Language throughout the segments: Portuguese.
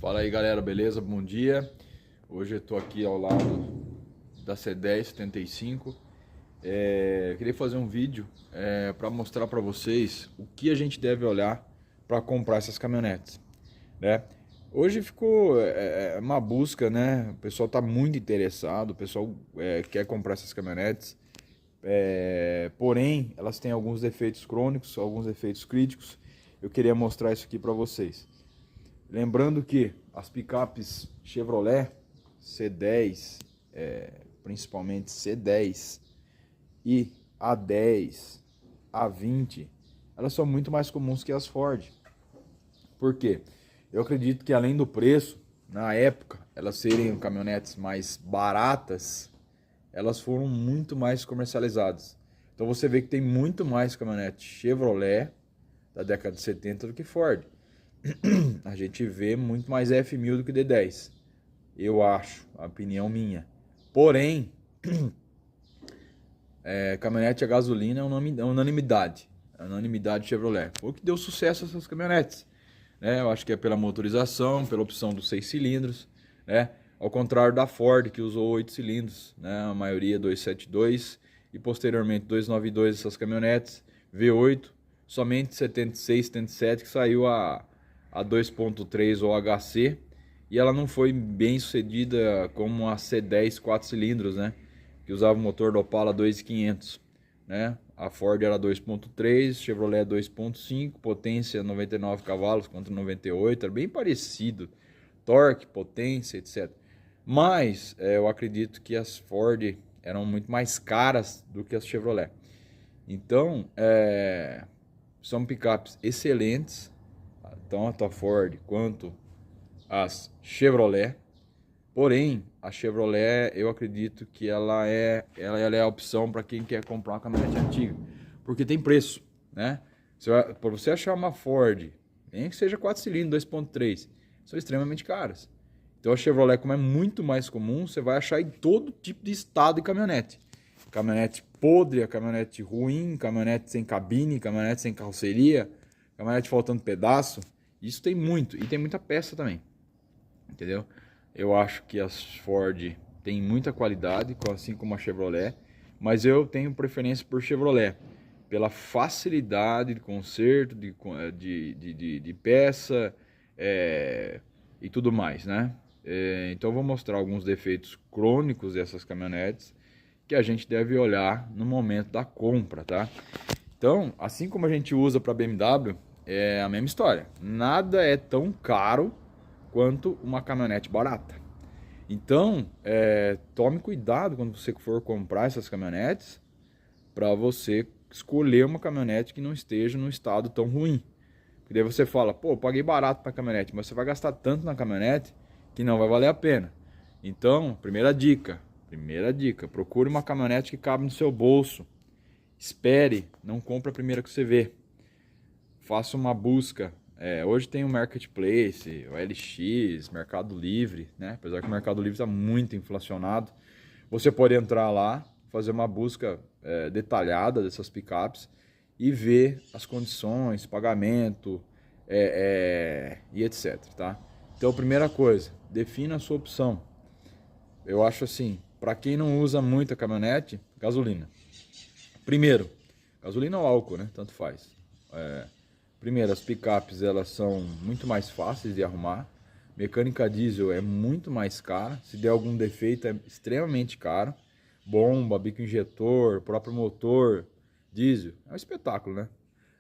Fala aí galera, beleza? Bom dia. Hoje eu tô aqui ao lado da C10 75. Queria fazer um vídeo para mostrar para vocês o que a gente deve olhar para comprar essas caminhonetes, né? Hoje ficou uma busca, né? O pessoal tá muito interessado, o pessoal quer comprar essas caminhonetes, porém elas têm alguns defeitos crônicos, alguns defeitos críticos. Eu queria mostrar isso aqui para vocês. Lembrando que as picapes Chevrolet C10, principalmente C10 e A10, A20, elas são muito mais comuns que as Ford. Por quê? Eu acredito que além do preço, na época, elas serem caminhonetes mais baratas, elas foram muito mais comercializadas. Então você vê que tem muito mais caminhonete Chevrolet da década de 70 do que Ford. A gente vê muito mais F1000 do que D10, eu acho, a opinião minha. Porém, caminhonete a gasolina é unanimidade, Chevrolet. Foi o que deu sucesso a essas caminhonetes, né? Eu acho que é pela motorização, pela opção dos 6 cilindros, né? Ao contrário da Ford, que usou 8 cilindros, né? A maioria 272 e posteriormente 292 essas caminhonetes, V8, somente 76, 77 que saiu a 2.3 OHC, e ela não foi bem sucedida como a C10 4 cilindros, né? Que usava o motor do Opala 2500, né? A Ford era 2.3, Chevrolet 2.5, potência 99 cavalos contra 98, era bem parecido, torque, potência, etc. Mas eu acredito que as Ford eram muito mais caras do que as Chevrolet. Então, são picapes excelentes, tanto a Ford quanto as Chevrolet. Porém, a Chevrolet, eu acredito que ela é a opção para quem quer comprar uma caminhonete antiga, porque tem preço, né? Para você achar uma Ford, nem que seja 4 cilindros, 2.3, são extremamente caras. Então a Chevrolet, como é muito mais comum, você vai achar em todo tipo de estado de caminhonete. Caminhonete podre, caminhonete ruim, caminhonete sem cabine, caminhonete sem carroceria, caminhonete faltando pedaço. Isso tem muito, e tem muita peça também, entendeu? Eu acho que as Ford têm muita qualidade, assim como a Chevrolet, mas eu tenho preferência por Chevrolet, pela facilidade de conserto, de peça e tudo mais, né? Então eu vou mostrar alguns defeitos crônicos dessas caminhonetes que a gente deve olhar no momento da compra, tá? Então, assim como a gente usa para BMW, é a mesma história. Nada é tão caro quanto uma caminhonete barata. Então, tome cuidado quando você for comprar essas caminhonetes, para você escolher uma caminhonete que não esteja num estado tão ruim. Porque daí você fala, pô, eu paguei barato para a caminhonete, mas você vai gastar tanto na caminhonete que não vai valer a pena. Então, primeira dica, procure uma caminhonete que cabe no seu bolso. Espere, não compre a primeira que você vê. Faça uma busca. Hoje tem o Marketplace, o LX, Mercado Livre, né? Apesar que o Mercado Livre está muito inflacionado. Você pode entrar lá, fazer uma busca detalhada dessas picapes e ver as condições, pagamento e etc, tá? Então, primeira coisa, defina a sua opção. Eu acho assim, para quem não usa muito a caminhonete, gasolina. Primeiro, gasolina ou álcool, né? Tanto faz. Primeiro, as picapes elas são muito mais fáceis de arrumar. Mecânica diesel é muito mais cara. Se der algum defeito, é extremamente caro. Bomba, bico injetor, próprio motor diesel, é um espetáculo, né?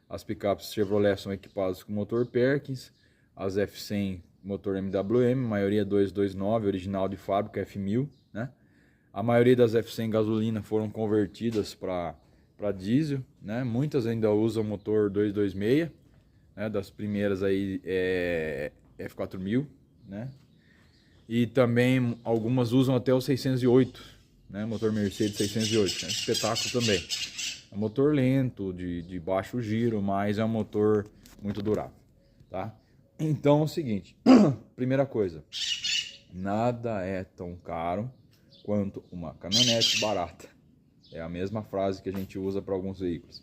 As picapes Chevrolet são equipadas com motor Perkins. As F100, motor MWM, maioria 229, original de fábrica F1000, né? A maioria das F100 gasolina foram convertidas para diesel, né? Muitas ainda usam motor 226, né? Das primeiras aí F4000, né? E também algumas usam até o 608, né? Motor Mercedes 608, né? Espetáculo também. É um motor lento, de baixo giro, mas é um motor muito durável, tá? Então é o seguinte, primeira coisa, nada é tão caro quanto uma caminhonete barata. É a mesma frase que a gente usa para alguns veículos.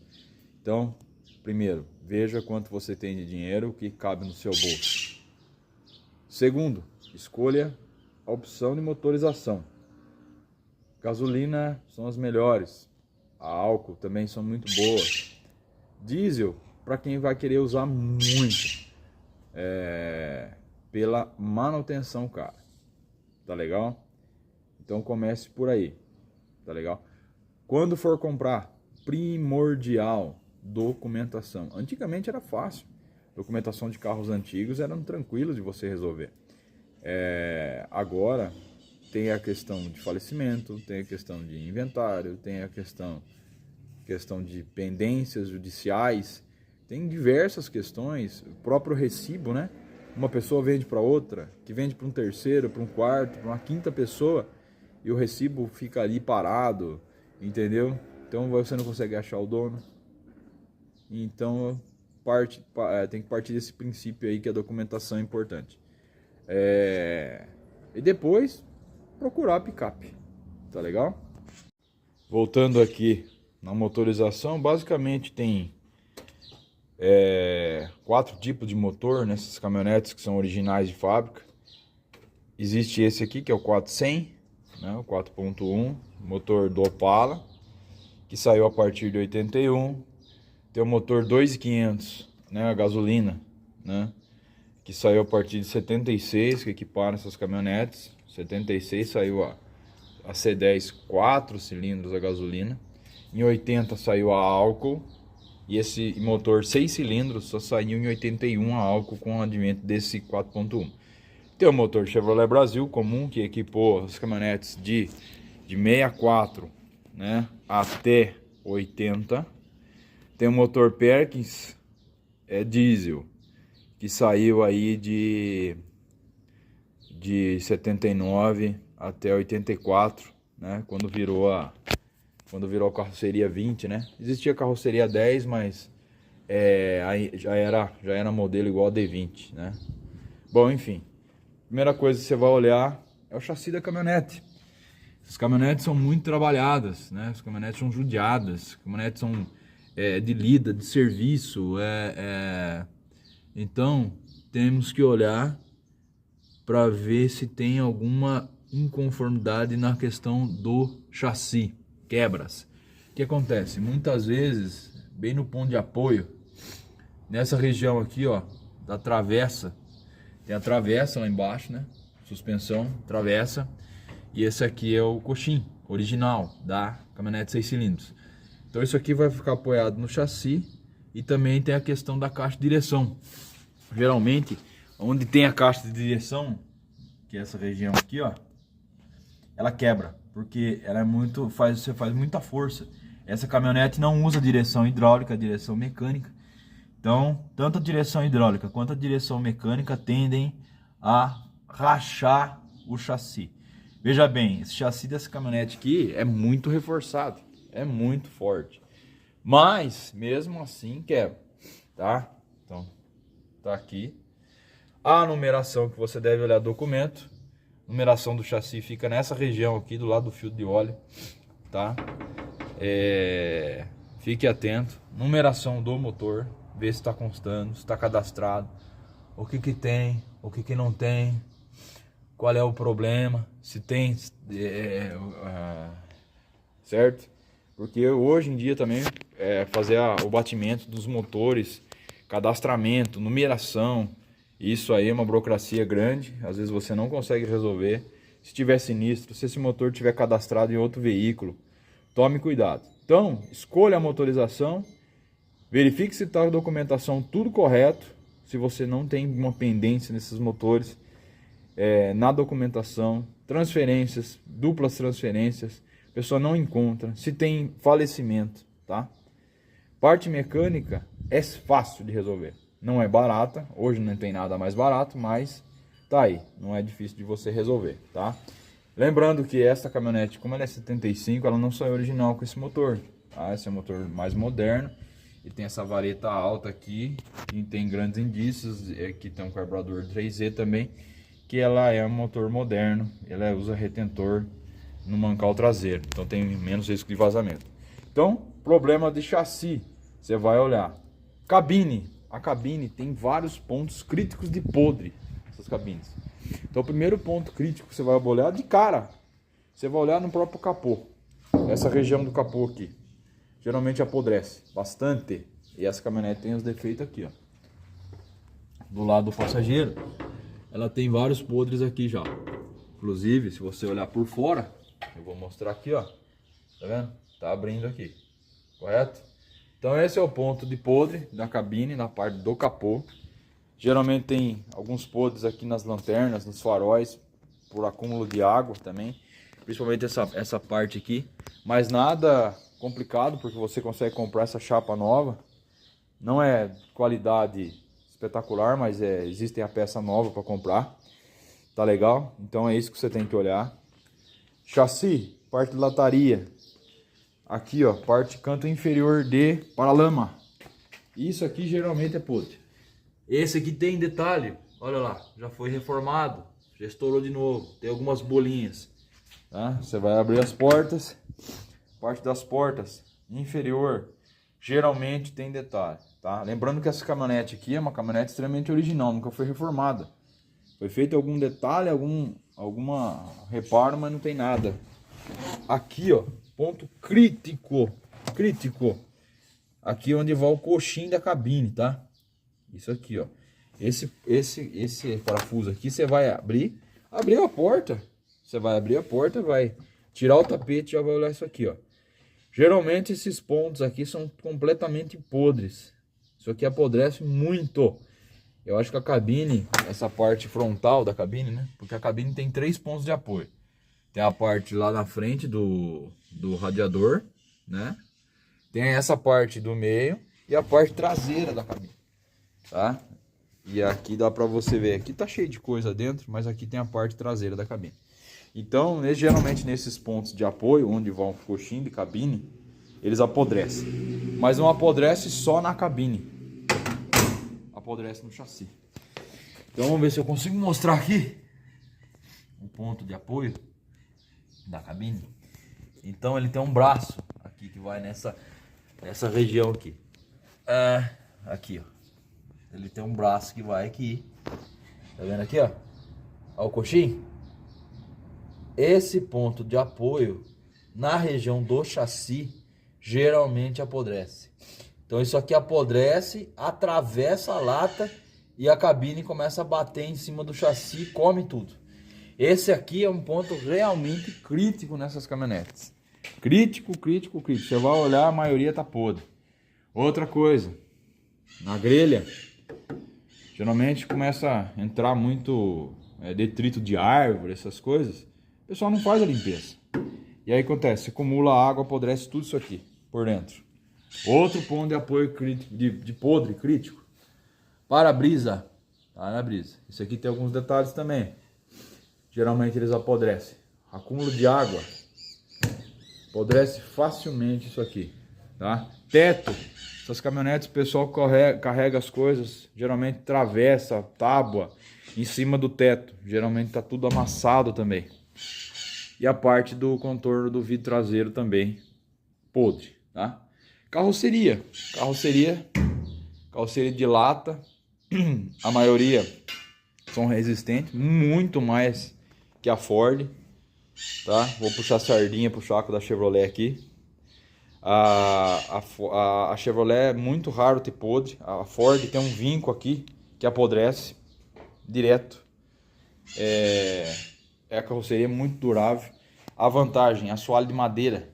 Então, primeiro, veja quanto você tem de dinheiro que cabe no seu bolso. Segundo, escolha a opção de motorização. Gasolina são as melhores, a álcool também são muito boas. Diesel, para quem vai querer usar muito, pela manutenção, cara. Tá legal? Então comece por aí, tá legal? Quando for comprar, primordial, documentação. Antigamente era fácil. Documentação de carros antigos eram tranquilos de você resolver. Agora tem a questão de falecimento, tem a questão de inventário, tem a questão de pendências judiciais, tem diversas questões, o próprio recibo, né? Uma pessoa vende para outra, que vende para um terceiro, para um quarto, para uma quinta pessoa, e o recibo fica ali parado, entendeu? Então você não consegue achar o dono. Então tem que partir desse princípio aí que a documentação é importante. E depois procurar a picape, tá legal? Voltando aqui na motorização, basicamente tem 4 tipos de motor nessas caminhonetes que são originais de fábrica. Existe esse aqui que é o 400, né, o 4.1, motor do Opala, que saiu a partir de 81. Tem o motor 2500, né, a gasolina, né, que saiu a partir de 76, que equiparam essas caminhonetes. 76 saiu a C10 4 cilindros a gasolina. Em 80 saiu a álcool. E esse motor 6 cilindros só saiu em 81 a álcool com o advento desse 4.1. Tem o motor Chevrolet Brasil comum, que equipou as caminhonetes de 64, né, até 80. Tem o motor Perkins diesel, que saiu aí de 79 até 84, né, quando virou a carroceria 20, né? Existia carroceria 10, mas aí já era modelo igual a D20, né? Bom, enfim, primeira coisa que você vai olhar é o chassi da caminhonete. As caminhonetes são muito trabalhadas, né? As caminhonetes são judiadas, as caminhonetes são de lida, de serviço, então temos que olhar para ver se tem alguma inconformidade na questão do chassi, quebras. O que acontece? Muitas vezes, bem no ponto de apoio, nessa região aqui, ó, da travessa, tem a travessa lá embaixo, né? Suspensão, travessa, e esse aqui é o coxim original da caminhonete 6 cilindros. Então isso aqui vai ficar apoiado no chassi e também tem a questão da caixa de direção. Geralmente, onde tem a caixa de direção, que é essa região aqui, ó, ela quebra, porque ela você faz muita força. Essa caminhonete não usa direção hidráulica, direção mecânica. Então, tanto a direção hidráulica quanto a direção mecânica tendem a rachar o chassi. Veja bem, esse chassi dessa caminhonete aqui é muito reforçado, é muito forte, mas mesmo assim quebra, tá? Então, tá aqui a numeração que você deve olhar documento. Numeração do chassi fica nessa região aqui do lado do filtro de óleo, tá? Fique atento. Numeração do motor, ver se está constando, se está cadastrado, o que tem, o que não tem, qual é o problema, se tem, certo? Porque hoje em dia também fazer o batimento dos motores, cadastramento, numeração, isso aí é uma burocracia grande, às vezes você não consegue resolver. Se tiver sinistro, se esse motor tiver cadastrado em outro veículo, tome cuidado. Então, escolha a motorização, verifique se está a documentação tudo correto, se você não tem uma pendência nesses motores, na documentação, transferências, duplas transferências, a pessoa não encontra, se tem falecimento, tá? Parte mecânica é fácil de resolver, não é barata, hoje não tem nada mais barato, mas tá aí, não é difícil de você resolver, tá? Lembrando que essa caminhonete, como ela é 75, ela não saiu original com esse motor, tá? Esse é um motor mais moderno, e tem essa vareta alta aqui, e tem grandes indícios, aqui tem um carburador 3Z também, que ela é um motor moderno, ela usa retentor no mancal traseiro, então tem menos risco de vazamento. Então, problema de chassi, você vai olhar. Cabine, a cabine tem vários pontos críticos de podre, essas cabines. Então o primeiro ponto crítico que você vai olhar de cara, você vai olhar no próprio capô. Essa região do capô aqui, geralmente apodrece bastante. E essa caminhonete tem os defeitos aqui, ó. Do lado do passageiro, ela tem vários podres aqui já. Inclusive, se você olhar por fora, eu vou mostrar aqui, ó. Tá vendo? Tá abrindo aqui, correto? Então esse é o ponto de podre da cabine, na parte do capô. Geralmente tem alguns podres aqui nas lanternas, nos faróis, por acúmulo de água também. Principalmente essa parte aqui. Mas nada complicado, porque você consegue comprar essa chapa nova. Não é qualidade espetacular, mas existem a peça nova para comprar. Tá legal? Então é isso que você tem que olhar. Chassi, parte de lataria. Aqui, ó, parte canto inferior de paralama. Isso aqui geralmente é podre. Esse aqui tem detalhe, olha lá, já foi reformado, já estourou de novo, tem algumas bolinhas, tá? Você vai abrir as portas, parte das portas inferior, geralmente tem detalhe, tá? Lembrando que essa caminhonete aqui é uma caminhonete extremamente original, nunca foi reformada. Foi feito algum detalhe, alguma reparo, mas não tem nada. Aqui, ó, ponto crítico, aqui onde vai o coxim da cabine, tá? Isso aqui, ó. Esse parafuso aqui, você vai abrir a porta. Você vai abrir a porta, vai tirar o tapete e já vai olhar isso aqui, ó. Geralmente esses pontos aqui são completamente podres. Isso aqui apodrece muito. Eu acho que a cabine, essa parte frontal da cabine, né? Porque a cabine tem 3 pontos de apoio. Tem a parte lá na frente do radiador, né? Tem essa parte do meio e a parte traseira da cabine. Tá? E aqui dá pra você ver, aqui tá cheio de coisa dentro, mas aqui tem a parte traseira da cabine. Então, geralmente nesses pontos de apoio, onde vão o coxim de cabine, eles apodrecem. Mas não apodrece só na cabine, apodrece no chassi. Então vamos ver se eu consigo mostrar aqui o ponto de apoio da cabine. Então ele tem um braço aqui que vai nessa região aqui. Aqui, ó. Ele tem um braço que vai aqui. Tá vendo aqui, ó? Ó o coxim. Esse ponto de apoio na região do chassi geralmente apodrece. Então isso aqui apodrece, atravessa a lata e a cabine começa a bater em cima do chassi e come tudo. Esse aqui é um ponto realmente crítico nessas caminhonetes. Crítico. Você vai olhar, a maioria tá podre. Outra coisa, na grelha, geralmente começa a entrar muito detrito de árvore, essas coisas. O pessoal não faz a limpeza. E aí acontece, acumula água, apodrece tudo isso aqui por dentro. Outro ponto de apoio crítico, de podre crítico. Para-brisa. Para-brisa. Isso aqui tem alguns detalhes também. Geralmente eles apodrecem. Acúmulo de água. Apodrece facilmente isso aqui. Tá? Teto. Essas caminhonetes o pessoal carrega as coisas, geralmente travessa, tábua em cima do teto. Geralmente tá tudo amassado também. E a parte do contorno do vidro traseiro também podre, tá? Carroceria de lata. A maioria são resistentes, muito mais que a Ford, tá? Vou puxar a sardinha pro saco da Chevrolet aqui. A Chevrolet é muito raro ter podre. A Ford tem um vinco aqui que apodrece direto. A carroceria muito durável. A vantagem, assoalho de madeira.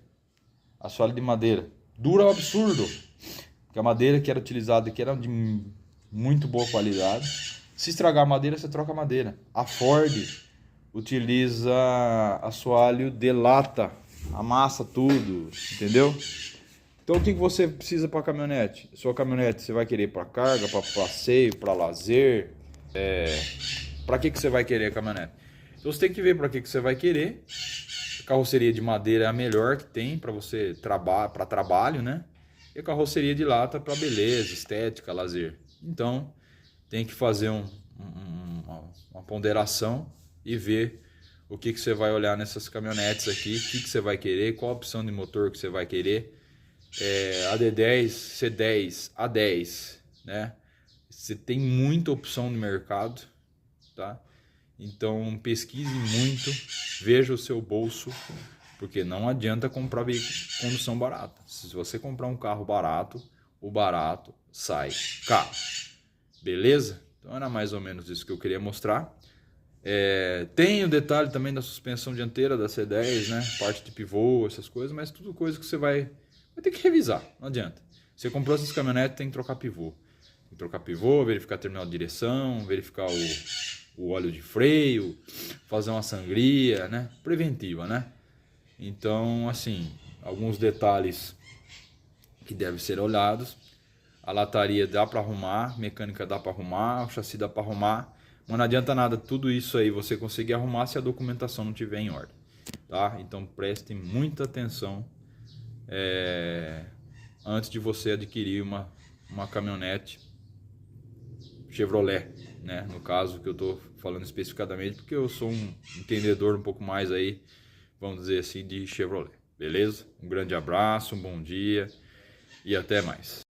Assoalho de madeira. Dura um absurdo. Porque a madeira que era utilizada aqui era de muito boa qualidade. Se estragar a madeira, você troca a madeira. A Ford utiliza assoalho de lata. Amassa tudo, entendeu? Então o que você precisa para a caminhonete? Sua caminhonete você vai querer para carga, para passeio, para lazer. Para que você vai querer a caminhonete? Então você tem que ver para que você vai querer. A carroceria de madeira é a melhor que tem para você para trabalho, né? E a carroceria de lata para beleza, estética, lazer. Então tem que fazer uma ponderação e ver o que você vai olhar nessas caminhonetes aqui, o que você vai querer, qual a opção de motor que você vai querer. AD10, C10, A10, né? Você tem muita opção no mercado, tá? Então pesquise muito, veja o seu bolso, porque não adianta comprar veículo de condução barata. Se você comprar um carro barato, o barato sai caro. Beleza? Então era mais ou menos isso que eu queria mostrar. Tem o detalhe também da suspensão dianteira da C10, né? Parte de pivô, essas coisas, mas tudo coisa que você vai ter que revisar, não adianta. Você comprou essas caminhonetes, tem que trocar pivô. Tem que trocar pivô, verificar terminal de direção, verificar o óleo de freio, fazer uma sangria, né? Preventiva, né? Então, assim, alguns detalhes que devem ser olhados. A lataria dá para arrumar, mecânica dá para arrumar, o chassi dá para arrumar, mas não adianta nada tudo isso aí você conseguir arrumar se a documentação não estiver em ordem, tá? Então preste muita atenção antes de você adquirir uma caminhonete Chevrolet, né? No caso que eu estou falando especificadamente, porque eu sou um entendedor um pouco mais aí, vamos dizer assim, de Chevrolet, beleza? Um grande abraço, um bom dia e até mais.